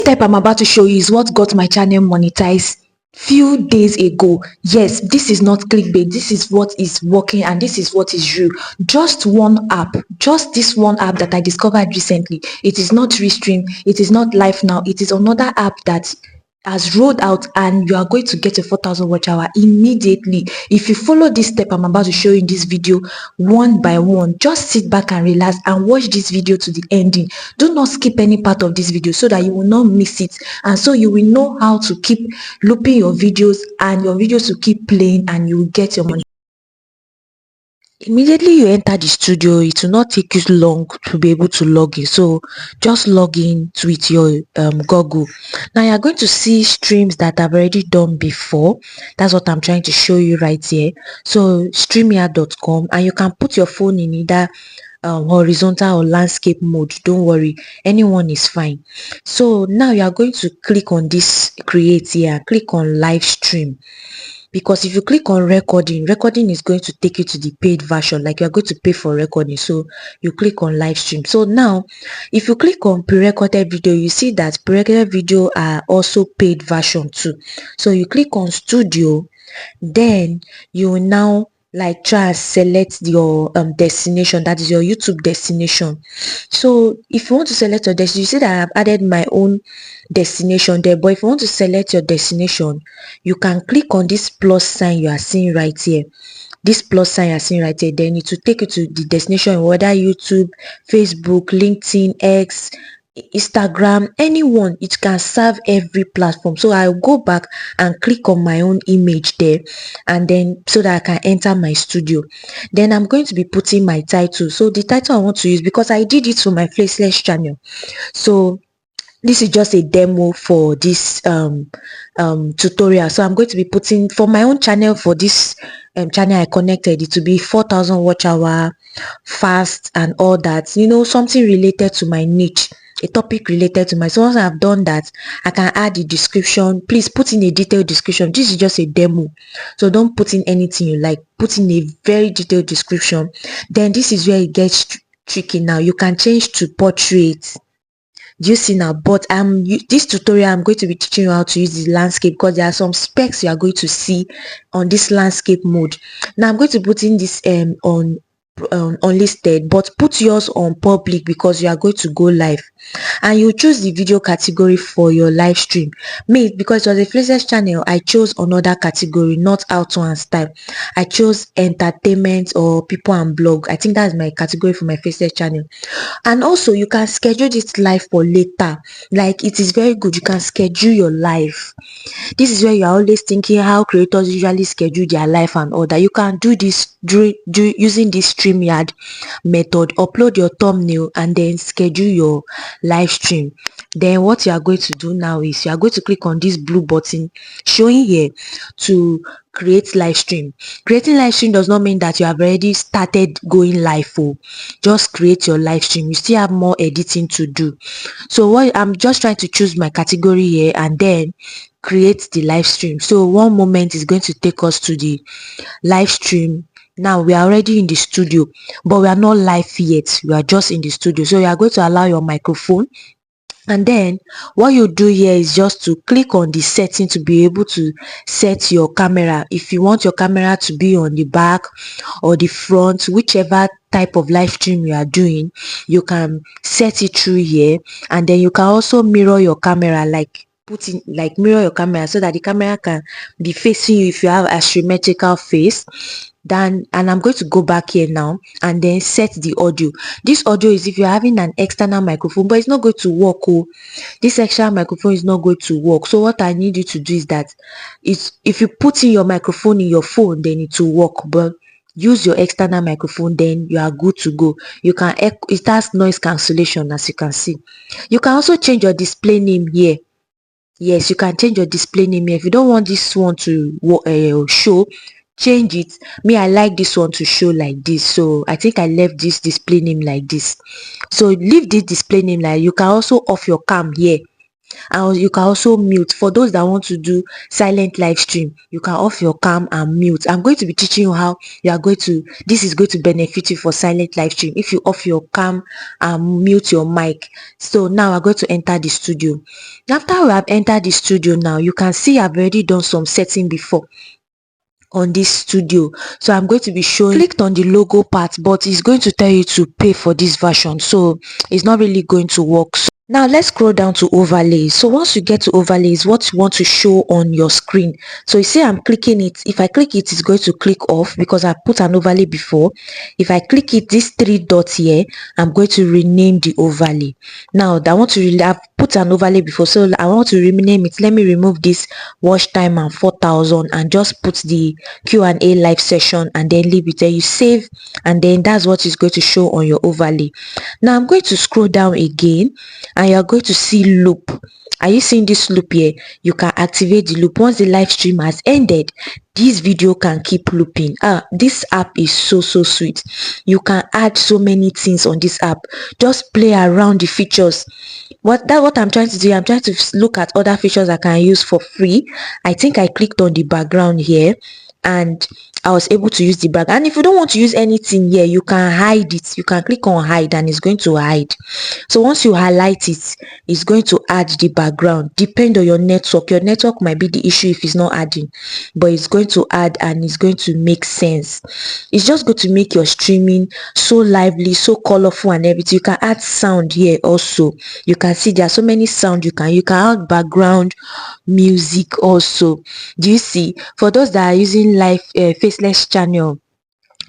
Step I'm about to show you is what got my channel monetized few days ago. Yes, this is not clickbait. This is what is working and this is what is real. Just one app, just this one app that I discovered recently. It is not Restream, it is not Live Now, it is another app that has rolled out and you are going to get a 4,000 watch hour immediately if you follow this step I'm about to show you in this video one by one. Just sit back and relax and watch this video to the ending. Do not skip any part of this video so that you will not miss it, and so you will know how to keep looping your videos and your videos will keep playing and you will get your money. Immediately you enter the studio, it will not take you long to be able to log in. So just log in with your Google. Now you are going to see streams that I've already done before. That's what I'm trying to show you right here. So streamyard.com, and you can put your phone in either horizontal or landscape mode. Don't worry, anyone is fine. So now you are going to click on this create here, click on live stream, because if you click on recording is going to take you to the paid version, like you're going to pay for recording. So you click on live stream. So now if you click on pre-recorded video, you see that pre-recorded video are also paid version too. So you click on studio, then you will now like try and select your destination, that is your YouTube destination. So if you want to select your destination, you see that I've added my own destination there, but if you want to select your destination, you can click on this plus sign you are seeing right here. This plus sign you are seeing right here, then it will take you to the destination, whether YouTube, Facebook, LinkedIn, X, Instagram, anyone. It can serve every platform. So I'll go back and click on my own image there, and then so that I can enter my studio. Then I'm going to be putting my title. So the title I want to use, because I did it for my faceless channel, so this is just a demo for this tutorial. So I'm going to be putting for my own channel, for this channel I connected it to be 4,000 watch hour, fast and all that, you know, something related to my niche, a topic related to my. So once I've done that, I can add the description. Please put in a detailed description. This is just a demo, so don't put in anything you like, put in a very detailed description. Then this is where it gets tricky. Now you can change to portrait. Do you see now? But this tutorial I'm going to be teaching you how to use the landscape, because there are some specs you are going to see on this landscape mode. Now I'm going to put in this on unlisted, but put yours on public because you are going to go live, and you choose the video category for your live stream. Me, because it was a faceless channel, I chose another category, not auto and style. I chose entertainment or people and blog. I think that's my category for my faceless channel. And also you can schedule this live for later. Like, it is very good, you can schedule your live. This is where you are always thinking how creators usually schedule their life and all that. You can do this using this StreamYard method. Upload your thumbnail and then schedule your live stream. Then what you are going to do now is you are going to click on this blue button showing here to create live stream. Creating live stream does not mean that you have already started going live. Just create your live stream. You still have more editing to do. So what I'm just trying to choose my category here and then create the live stream. So one moment is going to take us to the live stream. Now we are already in the studio, but we are not live yet. We are just in the studio. So you are going to allow your microphone, and then what you do here is just to click on the setting to be able to set your camera. If you want your camera to be on the back or the front, whichever type of live stream you are doing, you can set it through here. And then you can also mirror your camera, like mirror your camera so that the camera can be facing you if you have a symmetrical face. And I'm going to go back here now and then set the audio. This audio is if you're having an external microphone, but it's not going to work. This external microphone is not going to work. So what I need you to do is that if you put in your microphone in your phone, then it will work. But use your external microphone, then you are good to go. You can it has noise cancellation, as you can see. You can also change your display name here. Yes, you can change your display name here. If you don't want this one to show, change it. Me, I like this one to show like this, so I think I left this display name like this. So leave this display name. Like, you can also off your cam here. And you can also mute. For those that want to do silent live stream, you can off your cam and mute. I'm going to be teaching you how you are going to, this is going to benefit you for silent live stream if you off your cam and mute your mic. So now we're going to enter the studio. After we have entered the studio, now you can see I've already done some setting before on this studio. So I'm going to be showing, clicked on the logo part, but it's going to tell you to pay for this version, so it's not really going to work. So now let's scroll down to overlays. So once you get to overlays, what you want to show on your screen. So you see I'm clicking it. If I click it, it's going to click off because I put an overlay before. If I click it, this three dots here, I'm going to rename the overlay. Now I want to I've put an overlay before, so I want to rename it. Let me remove this watch time and 4,000 and just put the Q&A live session and then leave it there. You save, and then that's what is going to show on your overlay. Now I'm going to scroll down again and you're going to see loop. Are you seeing this loop here? You can activate the loop. Once the live stream has ended, this video can keep looping. This app is so sweet. You can add so many things on this app. Just play around the features. What I'm trying to do, I'm trying to look at other features I can use for free. I think I clicked on the background here and I was able to use the background. And if you don't want to use anything here, you can hide it. You can click on hide and it's going to hide. So once you highlight it, it's going to add the background. Depend on your network. Your network might be the issue if it's not adding, but it's going to add and it's going to make sense. It's just going to make your streaming so lively, so colorful and everything. You can add sound here also. You can see there are so many sound you can add background music also. Do you see? For those that are using live faceless channel,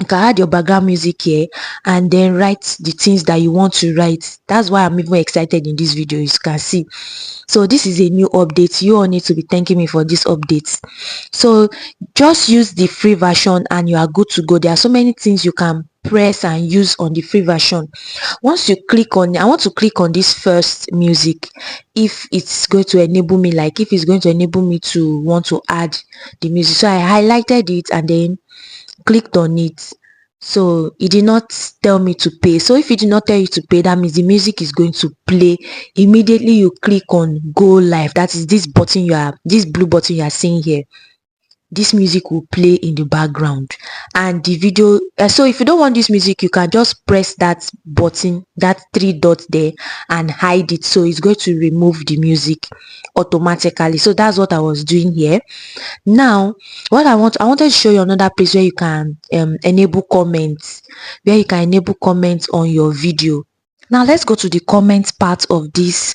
you can add your background music here and then write the things that you want to write. That's why I'm even excited in this video, as you can see. So this is a new update. You all need to be thanking me for this update. So just use the free version and you are good to go. There are so many things you can press and use on the free version. Once you click on, I want to click on this first music, if it's going to enable me, like if it's going to enable me to want to add the music. So I highlighted it and then clicked on it. So it did not tell me to pay. So if it did not tell you to pay, that means the music is going to play immediately. You click on go live. That is this button this blue button you are seeing here. This music will play in the background and the video. So if you don't want this music, you can just press that button, that three dots there, and hide it. So it's going to remove the music automatically. So that's what I was doing here. Now what I wanted to show you another place where you can enable comments, on your video. Now let's go to the comments part of this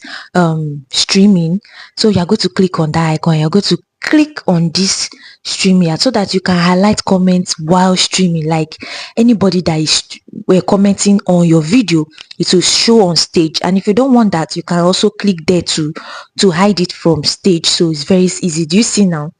streaming. So you're going to click on that icon. You're going to click on this stream here so that you can highlight comments while streaming. Like anybody that is commenting on your video, it will show on stage. And if you don't want that, you can also click there to hide it from stage. So it's very easy. Do you see now?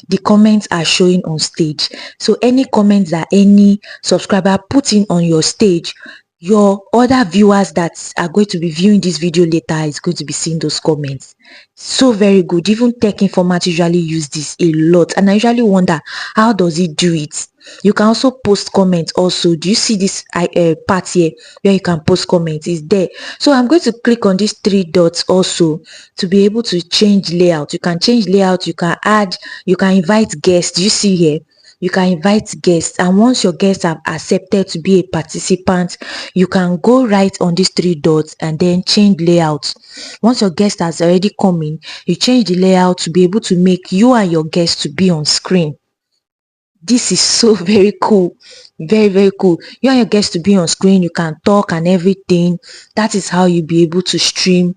The comments are showing on stage. So any comments that any subscriber put in on your stage, your other viewers that are going to be viewing this video later is going to be seeing those comments. So very good. Even tech informant usually use this a lot, and I usually wonder, how does it do it? You can also post comments also. Do you see this part here where you can post comments? Is there. So I'm going to click on these three dots also to be able to change layout. You can change layout, you can add, you can invite guests. Do you see here? You can invite guests, and once your guests have accepted to be a participant, you can go right on these three dots and then change layout. Once your guest has already come in, you change the layout to be able to make you and your guests to be on screen. This is so very cool, very cool. You and your guests to be on screen, you can talk and everything. That is how you'll be able to stream,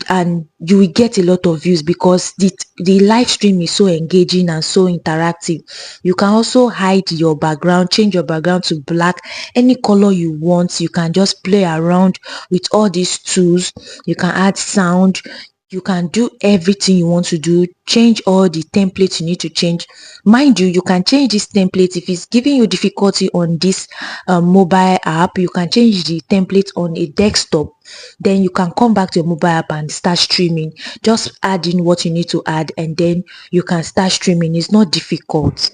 and you will get a lot of views because the live stream is so engaging and so interactive. You can also hide your background, change your background to black, any color you want. You can just play around with all these tools. You can add sound, you can do everything you want to do, change all the templates you need to change. Mind you can change this template if it's giving you difficulty on this mobile app. You can change the template on a desktop, then you can come back to your mobile app and start streaming. Just add in what you need to add and then you can start streaming. It's not difficult.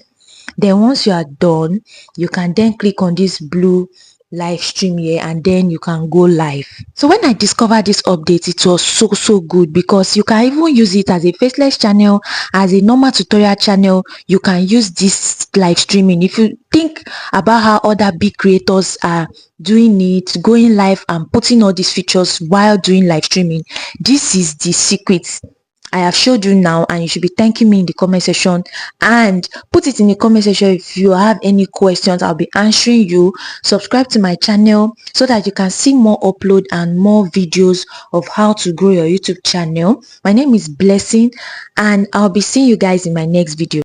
Then once you are done, you can then click on this blue live stream here and then you can go live. So when I discovered this update, it was so good because you can even use it as a faceless channel, as a normal tutorial channel. You can use this live streaming. If you think about how other big creators are doing it, going live and putting all these features while doing live streaming, this is the secret I have showed you now, and you should be thanking me in the comment section. And put it in the comment section if you have any questions. I'll be answering you. Subscribe to my channel so that you can see more upload and more videos of how to grow your YouTube channel. My name is Blessing, and I'll be seeing you guys in my next video.